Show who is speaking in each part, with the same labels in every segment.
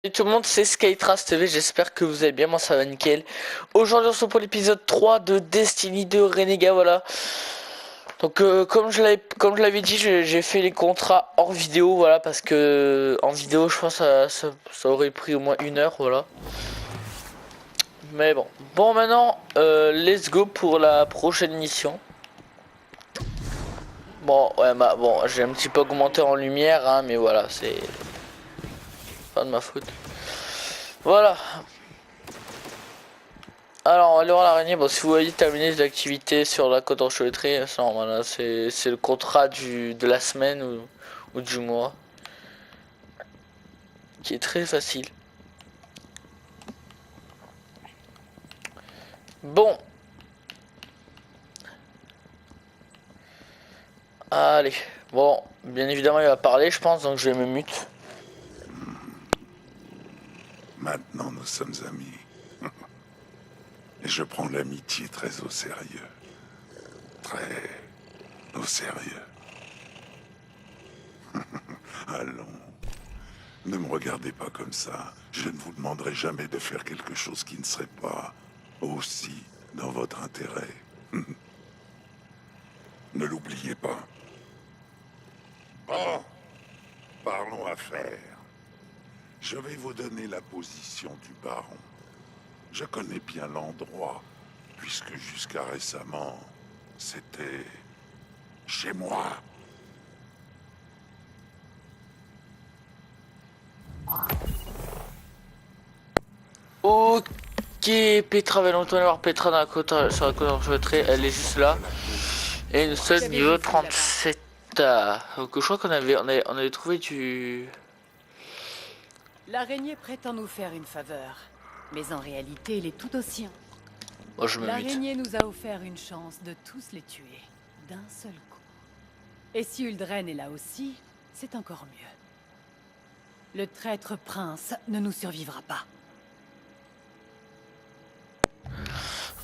Speaker 1: Salut tout le monde, c'est Skytrace TV, j'espère que vous allez bien, moi ça va nickel. Aujourd'hui on se retrouve pour l'épisode 3 de Destiny 2 Renega, voilà. Donc comme je l'avais dit, j'ai fait les contrats hors vidéo, voilà, parce que en vidéo je pense que ça aurait pris au moins 1 heure, voilà. Mais bon, maintenant let's go pour la prochaine mission. Bon, ouais, bah bon, j'ai un petit peu augmenté en lumière, hein, mais voilà, c'est pas de ma faute. Voilà. Alors, on va aller voir l'araignée. Bon, si vous voyez terminer les activités sur la côte enchevêtrée, c'est normal, hein, c'est le contrat de la semaine ou du mois. Qui est très facile. Bon. Allez. Bon, bien évidemment, il va parler, je pense, donc je vais me mute.
Speaker 2: Maintenant, nous sommes amis. Et je prends l'amitié très au sérieux. Très au sérieux. Allons. Ne me regardez pas comme ça. Je ne vous demanderai jamais de faire quelque chose qui ne serait pas aussi dans votre intérêt. Ne l'oubliez pas. Bon, parlons affaires. Je vais vous donner la position du baron. Je connais bien l'endroit, puisque jusqu'à récemment, c'était chez moi.
Speaker 1: Ok, Petra va longtemps voir Petra dans la côte, sur la côte enchevêtrée, elle est juste là. Et une seule niveau 37. Donc je crois on avait trouvé du...
Speaker 3: L'araignée prétend nous faire une faveur, mais en réalité, elle est tout aussi.
Speaker 1: Moi je me mute.
Speaker 3: L'araignée nous a offert une chance de tous les tuer, d'un seul coup. Et si Uldren est là aussi, c'est encore mieux. Le traître prince ne nous survivra pas.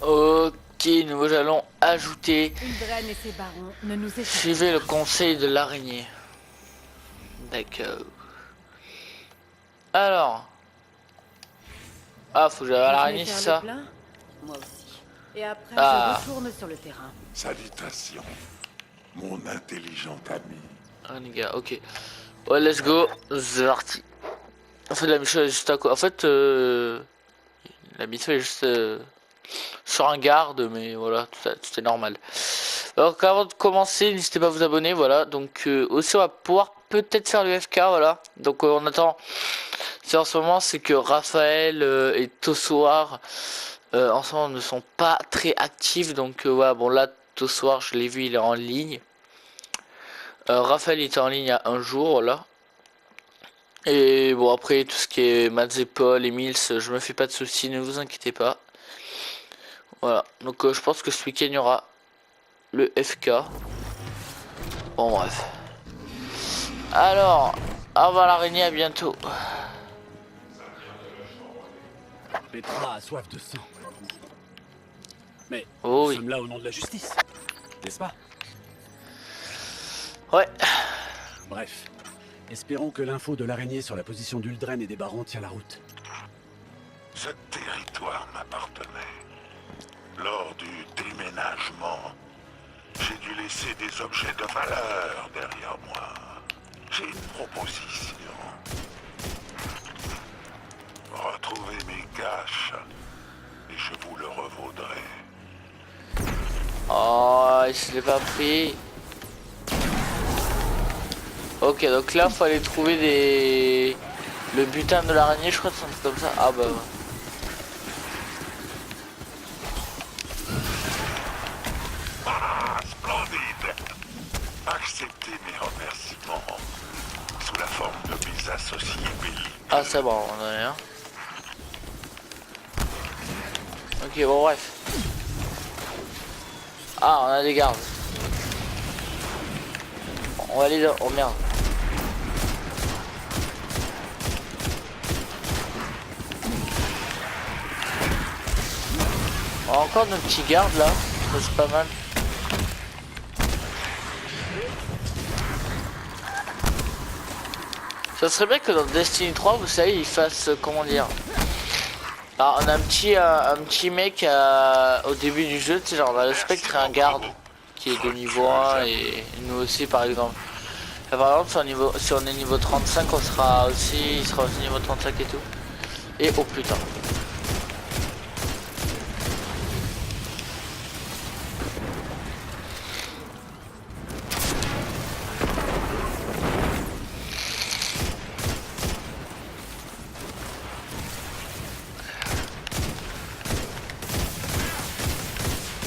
Speaker 1: Ok, nous allons ajouter...
Speaker 3: Uldren et ses barons ne nous échappent
Speaker 1: Suivez le conseil de l'araignée. D'accord. Alors. Ah, faut que j'aille à l'araignée, c'est ça?
Speaker 3: Moi aussi. Et après,
Speaker 1: Ah.
Speaker 3: je retourne sur le terrain.
Speaker 2: Salutations, mon intelligent ami.
Speaker 1: Ah, les gars, ok. Ouais, let's go. C'est parti. En fait, la mission est juste à quoi? En fait, la mission est juste sur un garde, mais voilà, tout est normal. Alors, avant de commencer, n'hésitez pas à vous abonner, voilà. Donc, aussi, on va pouvoir peut-être faire le FK, voilà. Donc, on attend. C'est en ce moment, c'est que Raphaël et Tossoir en ce moment ne sont pas très actifs. Donc, voilà, bon, là, Tossoir, je l'ai vu, il est en ligne. Raphaël était en ligne il y a un jour, voilà. Et bon, après, tout ce qui est Mads et Paul et Mills, je me fais pas de soucis, ne vous inquiétez pas. Voilà, donc je pense que ce week-end, il y aura le FK. Bon, bref. Alors, au revoir l'araignée, à bientôt.
Speaker 4: Petra a soif de sang. Mais
Speaker 1: Oh
Speaker 4: nous
Speaker 1: oui.
Speaker 4: sommes là au nom de la justice, n'est-ce pas?
Speaker 1: Ouais.
Speaker 4: Bref, espérons que l'info de l'araignée sur la position d'Uldren et des barons tient la route.
Speaker 2: Ce territoire m'appartenait. Lors du déménagement, j'ai dû laisser des objets de valeur derrière moi. J'ai une proposition. Retrouvez mes caches et je vous le revaudrai.
Speaker 1: Oh, je l'ai pas pris. Ok, donc là, faut aller trouver des... Le butin de l'araignée, je crois que c'est un truc comme ça. Ah bah ouais.
Speaker 2: Ah, splendide! Acceptez mes remerciements sous la forme de mes associés belliqueux.
Speaker 1: Ah c'est bon, on en a rien. Ok, bon bref. Ah, on a des gardes. On va aller là. Oh merde. On a encore nos petits gardes là. Ça, c'est pas mal. Ça serait bien que dans Destiny 3, vous savez, ils fassent, comment dire... Alors, on a un petit mec au début du jeu, tu sais, genre, on a le spectre et un garde qui est de niveau 1 et nous aussi, par exemple. Et par exemple, si on est niveau 35, il sera aussi niveau 35 et tout. Et oh putain.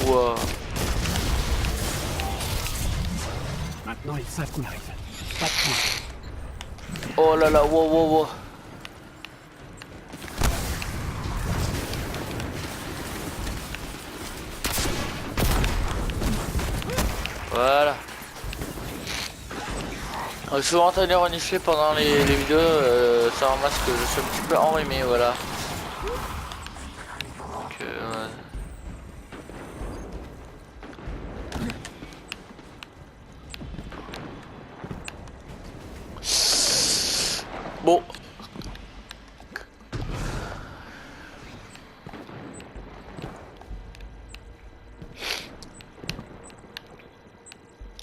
Speaker 1: Wow.
Speaker 4: Maintenant, ils savent qu'on arrive. Pas de point.
Speaker 1: Oh là là, wow, wow, wow. Voilà. Je suis souvent entendu renifler pendant les vidéos, ça remarque que je suis un petit peu enrhumé, voilà. Donc, ouais. Bon.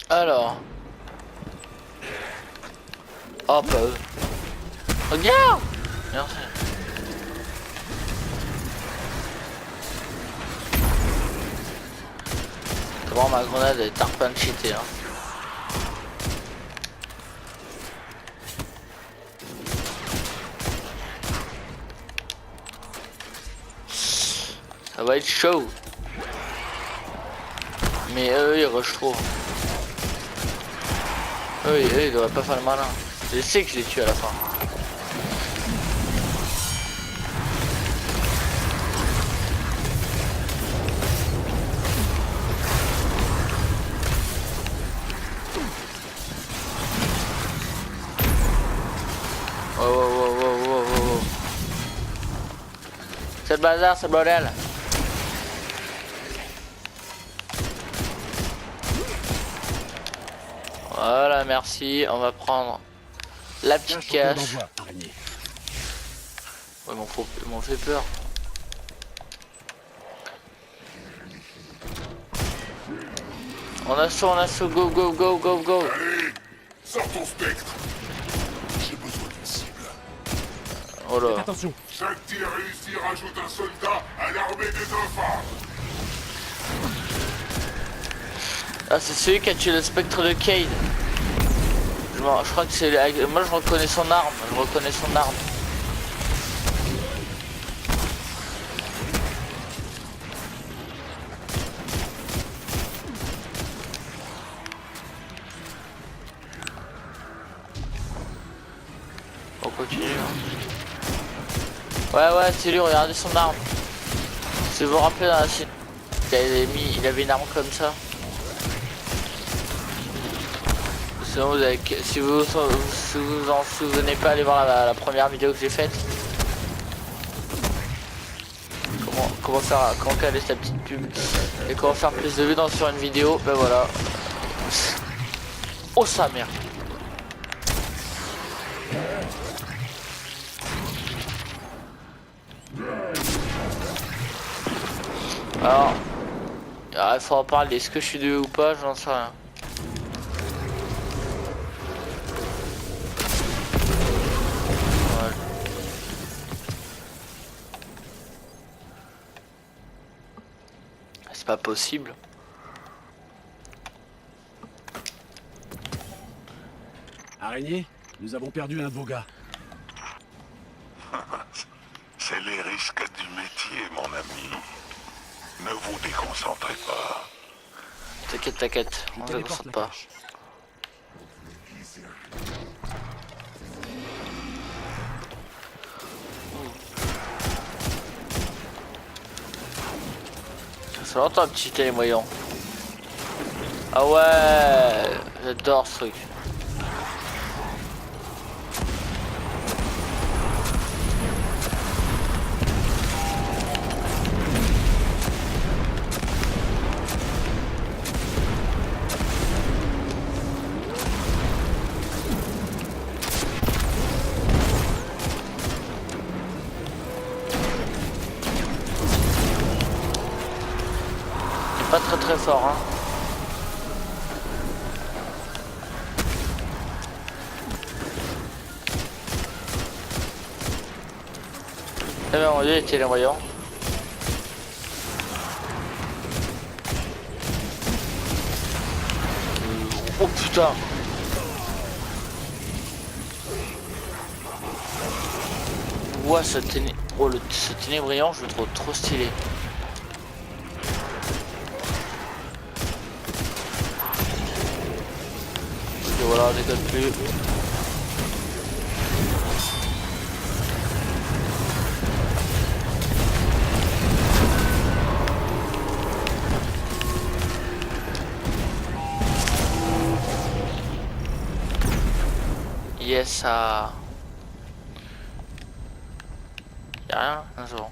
Speaker 1: Alors. Hop. Regarde. Merci. Vraiment ma grenade est tarpin cheatée hein. Ça va être chaud. Mais eux ils rushent trop. Eux ils devraient pas faire le malin. Je sais que je les tue à la fin. Wow. C'est le bazar, c'est le bordel. Voilà, merci. On va prendre la petite cache. Ouais, ils m'ont fait peur. On a chaud, go.
Speaker 2: Allez, sors ton spectre. J'ai besoin d'une cible.
Speaker 1: Oh là.
Speaker 4: Attention.
Speaker 2: Chaque tir réussi rajoute un soldat à l'armée des enfants.
Speaker 1: Ah, c'est celui qui a tué le spectre de Cayde. Je crois que c'est... Moi je reconnais son arme. On continue. Ouais, c'est lui, regardez son arme. Si vous vous rappelez dans la scène, il avait une arme comme ça. Sinon vous avez, si vous vous en souvenez pas, allez voir la première vidéo que j'ai faite. Comment caler sa petite pub et comment faire plus de vues sur une vidéo. Ben voilà. Oh sa mère. Alors, il faut en parler. Est-ce que je suis doué ou pas? J'en sais rien. C'est pas possible.
Speaker 4: Araignée, nous avons perdu un de vos gars.
Speaker 2: C'est les risques du métier, mon ami. Ne vous déconcentrez pas.
Speaker 1: T'inquiète, on se
Speaker 4: Téléporte
Speaker 1: concentre
Speaker 4: la
Speaker 1: pas.
Speaker 4: cache.
Speaker 1: Ça fait longtemps que j'étais les moyens. Ah ouais, j'adore ce truc. pas très très fort, hein. Eh ben, on dit, était les voyants. Oh putain. Ouah, ce ténébriant, je le trouve trop stylé. Et voilà, on déconne plus. Yes, ça... Y'a rien, non, c'est bon.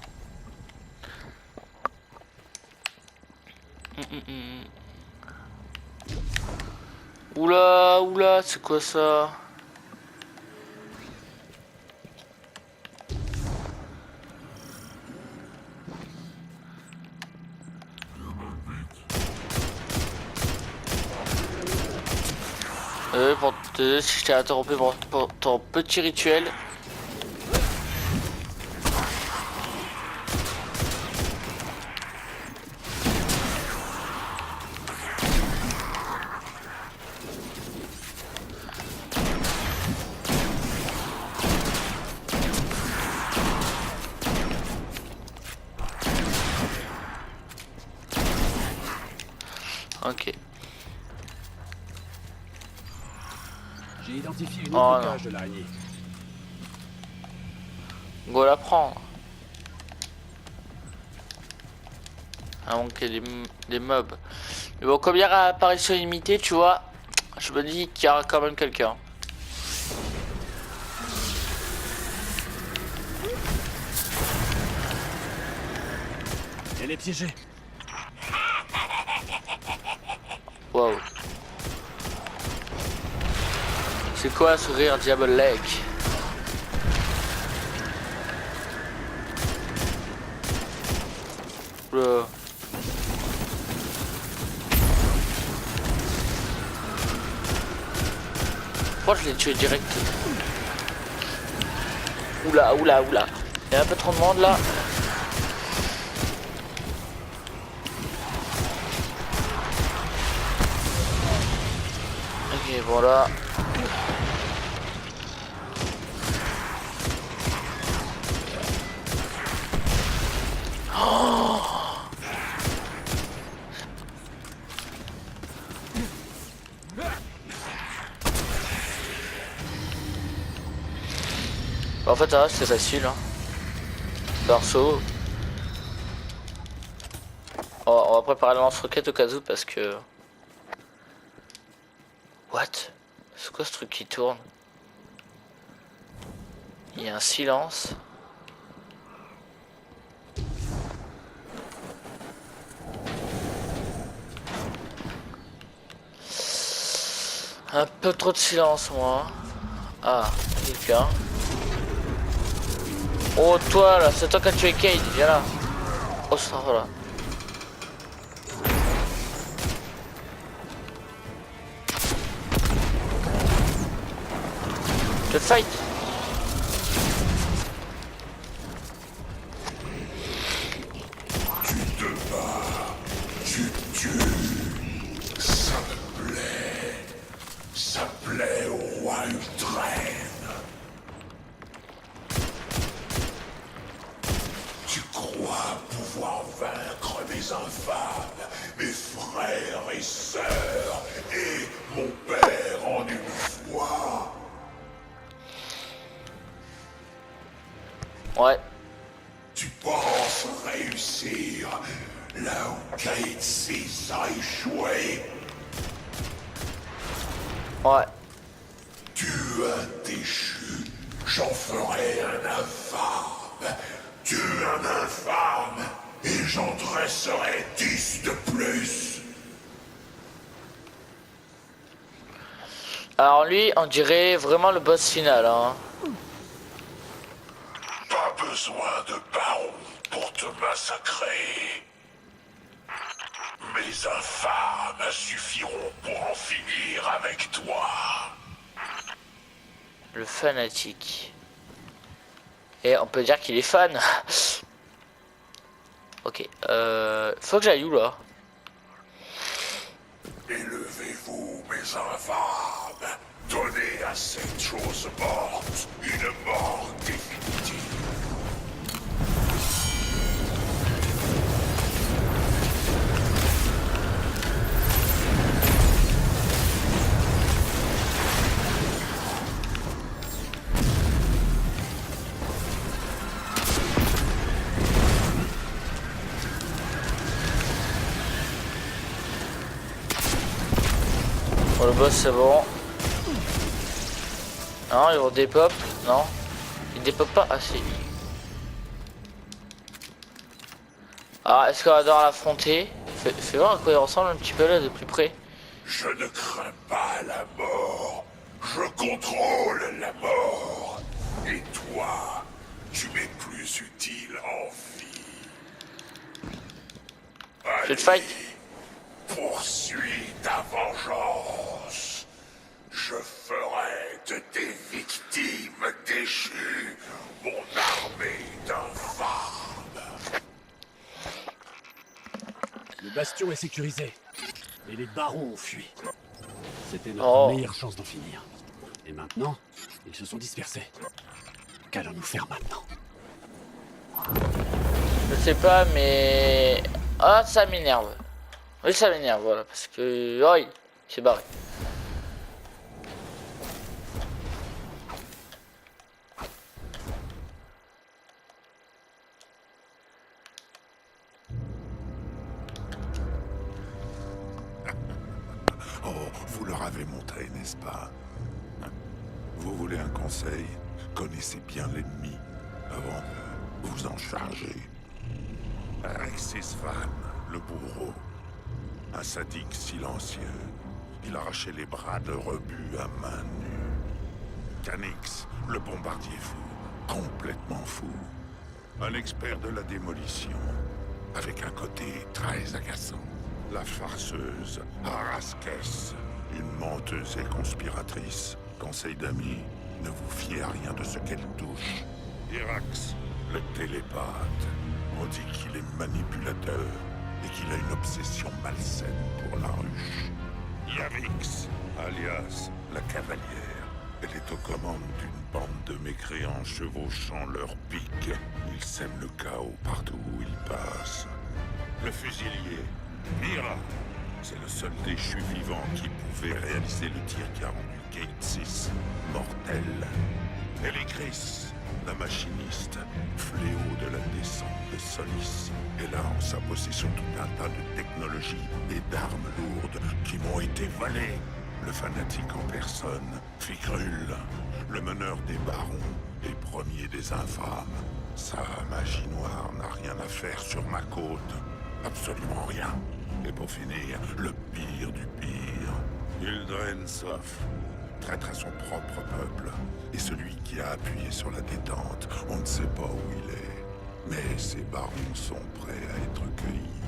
Speaker 1: Oula, oula, c'est quoi ça? Pour te si je t'ai interrompu pour ton petit rituel. Ok.
Speaker 4: J'ai identifié une
Speaker 1: Oh,
Speaker 4: autre
Speaker 1: non.
Speaker 4: cage de l'araignée.
Speaker 1: Go la prendre. À manquer des mobs. Mais bon, comme il y a apparition limitée, tu vois, je me dis qu'il y aura quand même quelqu'un.
Speaker 4: Elle est piégée.
Speaker 1: Waouh. C'est quoi ce rire Diable Lake? Oula. Pourquoi je l'ai tué direct? Oula, oula, oula. Il y a un peu trop de monde là. Ok, voilà. En fait, ça c'est facile. Hein. Perso. On va préparer le lance-roquette au cas où parce que. What? C'est quoi ce truc qui tourne? Il y a un silence. Un peu trop de silence, moi. Ah, quelqu'un. Oh, toi là, c'est toi qui as tué Kate, viens là. Oh, ça va là. Je fight.
Speaker 2: Tu te bats, tu tues. Ça plaît au roi Uldren. Tu crois pouvoir vaincre mes infâmes, mes frères et sœurs, et mon père en une fois?
Speaker 1: Ouais.
Speaker 2: Tu penses réussir là où Kate 6 a échoué?
Speaker 1: Ouais.
Speaker 2: Tu un déchu, j'en ferai un infâme. Tu un infâme, et j'en dresserai 10 de plus.
Speaker 1: Alors lui, on dirait vraiment le boss final, hein.
Speaker 2: Pas besoin de baron pour te massacrer. mes infâmes suffiront pour en finir avec toi.
Speaker 1: Le fanatique. Et on peut dire qu'il est fan. Ok, faut que j'aille où là?
Speaker 2: Élevez-vous, mes infâmes. Donnez à cette chose morte une mort définitive.
Speaker 1: Bon, le boss c'est bon. Non, il redépop. Non. Il dépop pas. Ah si. Ah, est-ce qu'on va devoir l'affronter? Fais voir à quoi il ressemble un petit peu là de plus près.
Speaker 2: Je ne crains pas la mort. Je contrôle la mort. Et toi, tu m'es plus utile en vie.
Speaker 1: Je te fight.
Speaker 2: Poursuis ta vengeance. Je ferai de tes victimes déchues mon armée d'infâmes.
Speaker 4: Le bastion est sécurisé. Et les barons ont fui. C'était notre
Speaker 1: Oh.
Speaker 4: meilleure chance d'en finir. Et maintenant, ils se sont dispersés. Qu'allons-nous faire maintenant?
Speaker 1: Je sais pas, mais... Ah, ça m'énerve. Oui, ça m'énerve, voilà, parce que... Oh, il s'est barré.
Speaker 2: Oh, vous leur avez montré, n'est-ce pas? Vous voulez un conseil? Connaissez bien l'ennemi avant de vous en charger. Rexis Van, le bourreau. Un sadique silencieux. Il arrachait les bras de rebut à main nue. Canix, le bombardier fou. Complètement fou. Un expert de la démolition. Avec un côté très agaçant. La farceuse, Araskes. Une menteuse et conspiratrice. Conseil d'amis, ne vous fiez à rien de ce qu'elle touche. Irax, le télépathe. On dit qu'il est manipulateur et qu'il a une obsession malsaine pour la ruche. Yavix, alias la cavalière. Elle est aux commandes d'une bande de mécréants chevauchant leurs piques. Ils sèment le chaos partout où ils passent. Le fusilier, Mira. C'est le seul déchu vivant qui pouvait réaliser le tir qui a rendu Gate 6 mortel. Elikris, la machiniste, fléau de la descente de Solis. Elle a en sa possession tout un tas de technologies et d'armes lourdes qui m'ont été volées. Le fanatique en personne, Fikrul, le meneur des barons et premier des infâmes. Sa magie noire n'a rien à faire sur ma côte. Absolument rien. Et pour finir, le pire du pire. Uldren Sof, traître à son propre peuple. Et celui qui a appuyé sur la détente, on ne sait pas où il est. Mais ces barons sont prêts à être cueillis.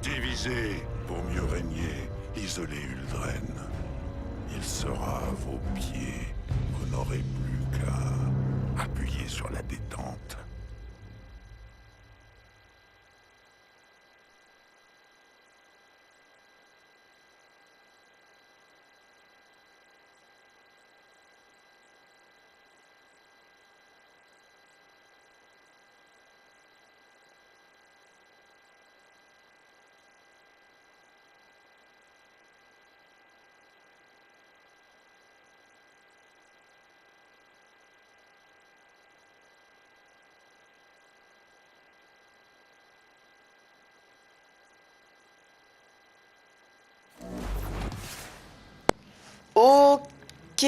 Speaker 2: Divisé pour mieux régner, isolez Uldren. Il sera à vos pieds. Vous n'aurez plus qu'à appuyer sur la détente.
Speaker 1: Ok,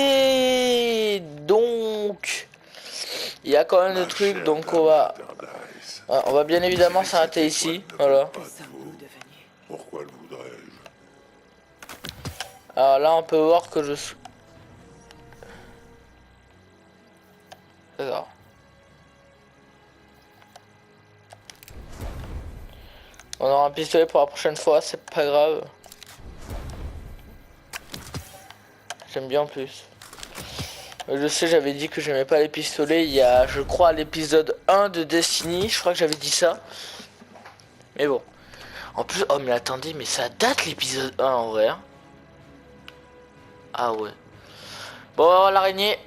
Speaker 1: donc il y a quand même des trucs, donc on va bien évidemment s'arrêter ici, voilà.
Speaker 3: Que sommes-nous devenus?
Speaker 2: Pourquoi le voudrais-je?
Speaker 1: Alors là on peut voir que je suis... D'accord. On aura un pistolet pour la prochaine fois, c'est pas grave. J'aime bien en plus. Je sais, j'avais dit que j'aimais pas les pistolets il y a, je crois, l'épisode 1 de Destiny. Je crois que j'avais dit ça. Mais bon. En plus, oh mais attendez, mais ça date l'épisode 1 en vrai. Hein. Ah ouais. Bon, l'araignée.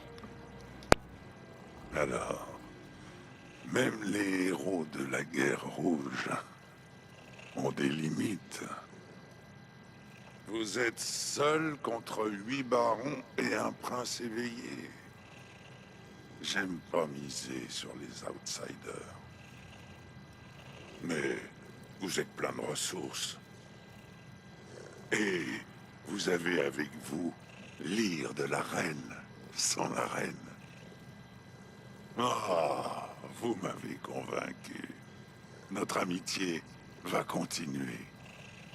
Speaker 2: Alors, même les héros de la guerre rouge ont des limites. Vous êtes seul contre 8 barons et un prince éveillé. J'aime pas miser sur les outsiders. Mais vous êtes plein de ressources. Et vous avez avec vous l'ire de la reine sans la reine. Ah, vous m'avez convaincu. Notre amitié va continuer.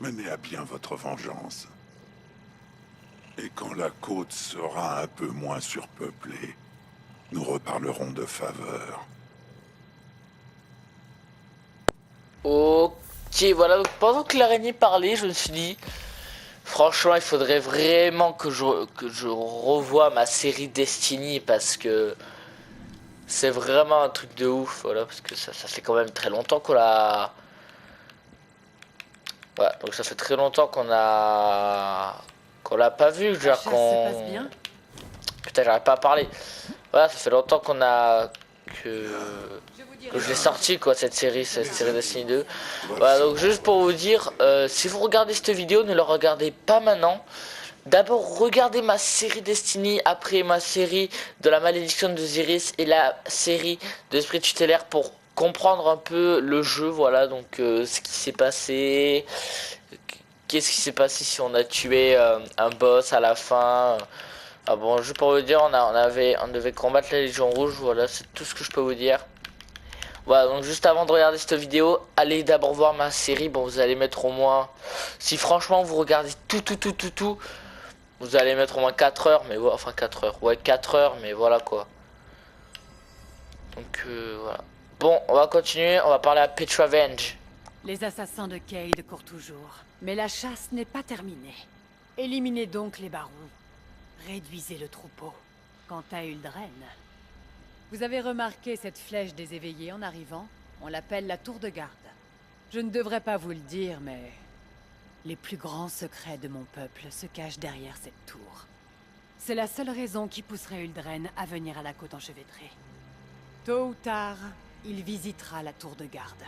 Speaker 2: Menez à bien votre vengeance. Et quand la côte sera un peu moins surpeuplée, nous reparlerons de faveur.
Speaker 1: Ok, voilà. Donc pendant que l'araignée parlait, je me suis dit, franchement, il faudrait vraiment que je revoie ma série Destiny parce que c'est vraiment un truc de ouf, voilà, parce que ça fait quand même très longtemps qu'on l'a. Ouais, donc ça fait très longtemps qu'on l'a pas vu,
Speaker 3: La
Speaker 1: genre
Speaker 3: chasse se passe bien?
Speaker 1: Putain, j'arrive pas à parler. Voilà, ça fait longtemps qu'on a que je l'ai sorti quoi cette série Destiny 2. Voilà, donc juste pour vous dire, si vous regardez cette vidéo, ne la regardez pas maintenant. D'abord, regardez ma série Destiny, après ma série de la malédiction d'Osiris et la série de l'esprit tutélaire pour comprendre un peu le jeu, voilà, donc ce qui s'est passé, qu'est-ce qui s'est passé si on a tué un boss à la fin. Ah bon, juste pour vous dire, on devait combattre la Légion Rouge, voilà, c'est tout ce que je peux vous dire. Voilà, donc juste avant de regarder cette vidéo, allez d'abord voir ma série, bon vous allez mettre au moins, si franchement vous regardez tout, vous allez mettre au moins 4 heures, mais ouais, enfin 4 heures, ouais 4 heures, mais voilà quoi. Donc voilà. Bon, on va continuer, on va parler à Pitch Revenge.
Speaker 3: Les assassins de Cayde courent toujours, mais la chasse n'est pas terminée. Éliminez donc les barons. Réduisez le troupeau. Quant à Uldren... Vous avez remarqué cette flèche des éveillés en arrivant? On l'appelle la tour de garde. Je ne devrais pas vous le dire, mais... les plus grands secrets de mon peuple se cachent derrière cette tour. C'est la seule raison qui pousserait Uldren à venir à la côte enchevêtrée. Tôt ou tard, il visitera la tour de garde.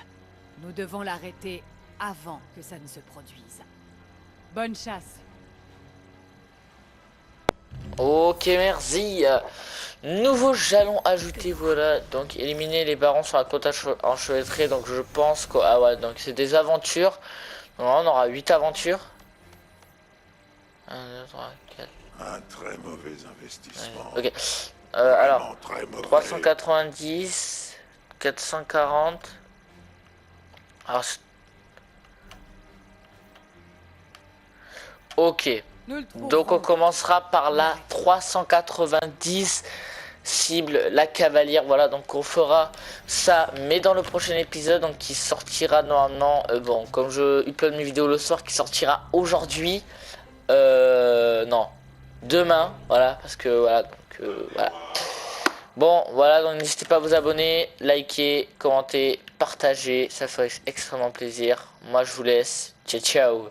Speaker 3: Nous devons l'arrêter avant que ça ne se produise. Bonne chasse.
Speaker 1: Ok, merci. Nouveau jalon ajouté, voilà. Donc éliminer les barons sur la côte enchevêtrée. Donc je pense que... Ah ouais, donc c'est des aventures. Donc, on aura 8 aventures. 1, 2, 3, 4.
Speaker 2: Un très mauvais investissement.
Speaker 1: Ok.
Speaker 2: Vraiment
Speaker 1: Alors,
Speaker 2: très mauvais.
Speaker 1: 390, 440. Alors, ok.
Speaker 3: Nous le
Speaker 1: Donc on
Speaker 3: trouverons.
Speaker 1: commencera par la 390 cible, la cavalière. Voilà, donc on fera ça, mais dans le prochain épisode, donc qui sortira normalement, bon, comme je upload mes vidéos le soir, qui sortira aujourd'hui, non, demain, voilà, parce que voilà, donc voilà. Bon, voilà, donc n'hésitez pas à vous abonner, liker, commenter, partager, ça ferait extrêmement plaisir. Moi je vous laisse, ciao ciao.